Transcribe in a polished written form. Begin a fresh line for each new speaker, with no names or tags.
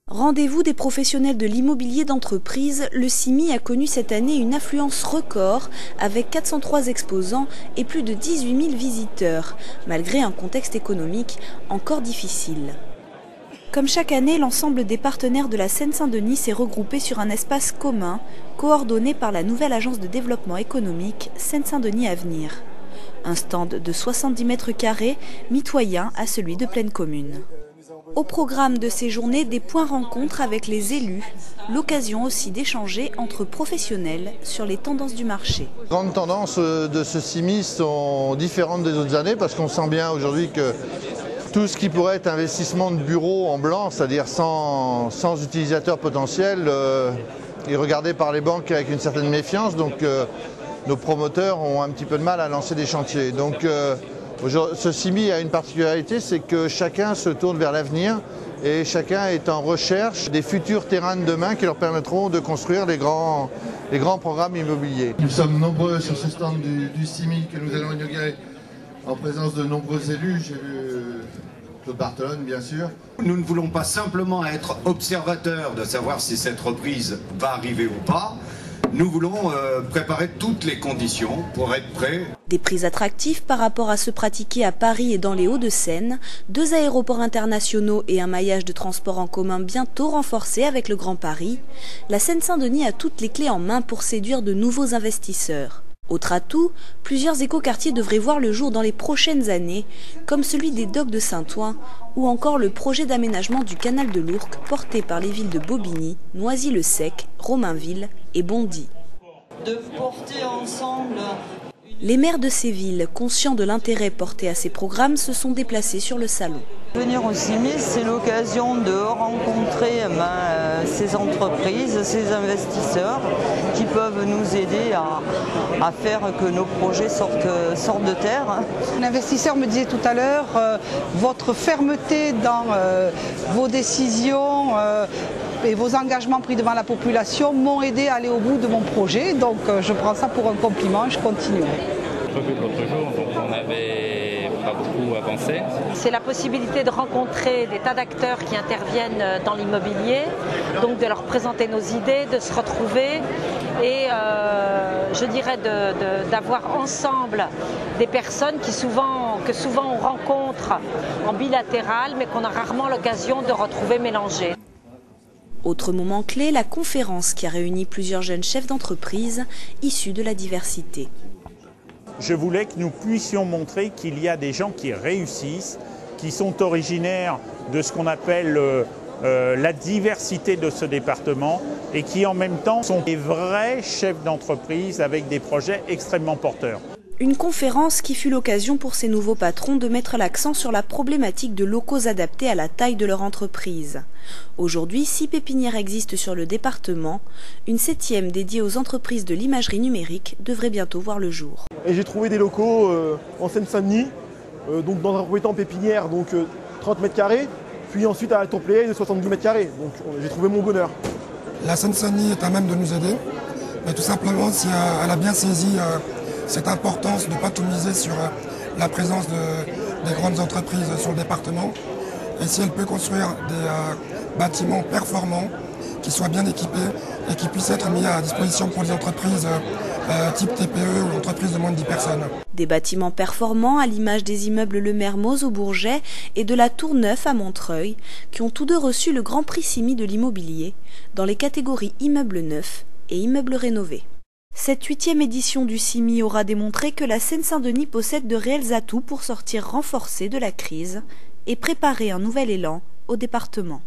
Rendez-vous des professionnels de l'immobilier d'entreprise, le CIMI a connu cette année une affluence record avec 403 exposants et plus de 18 000 visiteurs, malgré un contexte économique encore difficile. Comme chaque année, l'ensemble des partenaires de la Seine-Saint-Denis s'est regroupé sur un espace commun, coordonné par la nouvelle agence de développement économique Seine-Saint-Denis Avenir. Un stand de 70 mètres carrés, mitoyen à celui de pleine commune. Au programme de ces journées, des points rencontres avec les élus, l'occasion aussi d'échanger entre professionnels sur les tendances du marché.
Les grandes tendances de ce CIMI sont différentes des autres années parce qu'on sent bien aujourd'hui que tout ce qui pourrait être investissement de bureaux en blanc, c'est-à-dire sans utilisateurs potentiels, est regardé par les banques avec une certaine méfiance. Donc nos promoteurs ont un petit peu de mal à lancer des chantiers. Donc ce CIMI a une particularité, c'est que chacun se tourne vers l'avenir et chacun est en recherche des futurs terrains de demain qui leur permettront de construire les grands programmes immobiliers. Nous sommes nombreux sur ce stand du CIMI que nous allons inaugurer en présence de nombreux élus. J'ai vu Claude Barthelone, bien sûr.
Nous ne voulons pas simplement être observateurs de savoir si cette reprise va arriver ou pas. Nous voulons préparer toutes les conditions pour être prêts.
Des prix attractifs par rapport à ceux pratiqués à Paris et dans les Hauts-de-Seine, 2 aéroports internationaux et un maillage de transport en commun bientôt renforcé avec le Grand Paris, la Seine-Saint-Denis a toutes les clés en main pour séduire de nouveaux investisseurs. Autre atout, plusieurs écoquartiers devraient voir le jour dans les prochaines années, comme celui des docks de Saint-Ouen ou encore le projet d'aménagement du canal de l'Ourcq porté par les villes de Bobigny, Noisy-le-Sec, Romainville et Bondy.
De porter ensemble.
Les maires de ces villes, conscients de l'intérêt porté à ces programmes, se sont déplacés sur le salon.
Venir au CIMI, c'est l'occasion de rencontrer ces entreprises, ces investisseurs qui peuvent nous aider à faire que nos projets sortent de terre.
L'investisseur me disait tout à l'heure, votre fermeté dans vos décisions et vos engagements pris devant la population m'ont aidé à aller au bout de mon projet. Donc je prends ça pour un compliment et je continuerai.
Prévu l'autre jour, donc on n'avait pas beaucoup avancé.
C'est la possibilité de rencontrer des tas d'acteurs qui interviennent dans l'immobilier, donc de leur présenter nos idées, de se retrouver et je dirais d'avoir ensemble des personnes que souvent on rencontre en bilatéral mais qu'on a rarement l'occasion de retrouver mélangées.
Autre moment clé, la conférence qui a réuni plusieurs jeunes chefs d'entreprise issus de la diversité.
Je voulais que nous puissions montrer qu'il y a des gens qui réussissent, qui sont originaires de ce qu'on appelle la diversité de ce département et qui en même temps sont des vrais chefs d'entreprise avec des projets extrêmement porteurs.
Une conférence qui fut l'occasion pour ces nouveaux patrons de mettre l'accent sur la problématique de locaux adaptés à la taille de leur entreprise. Aujourd'hui, 6 pépinières existent sur le département. Une 7e dédiée aux entreprises de l'imagerie numérique devrait bientôt voir le jour.
Et j'ai trouvé des locaux en Seine-Saint-Denis, donc dans un premier temps pépinière, donc 30 mètres carrés, puis ensuite à la Tourpléée de 70 mètres carrés. Donc j'ai trouvé mon bonheur.
La Seine-Saint-Denis est à même de nous aider, mais tout simplement si elle a bien saisi cette importance de ne pas tout miser sur la présence des grandes entreprises sur le département. Et si elle peut construire des bâtiments performants, qui soient bien équipés et qui puissent être mis à disposition pour les entreprises type TPE ou entreprises de moins de 10 personnes.
Des bâtiments performants à l'image des immeubles Le Mermoz au Bourget et de la Tour Neuf à Montreuil, qui ont tous deux reçu le Grand Prix CIMI de l'immobilier dans les catégories immeubles neufs et immeubles rénovés. Cette 8e édition du CIMI aura démontré que la Seine-Saint-Denis possède de réels atouts pour sortir renforcée de la crise et préparer un nouvel élan au département.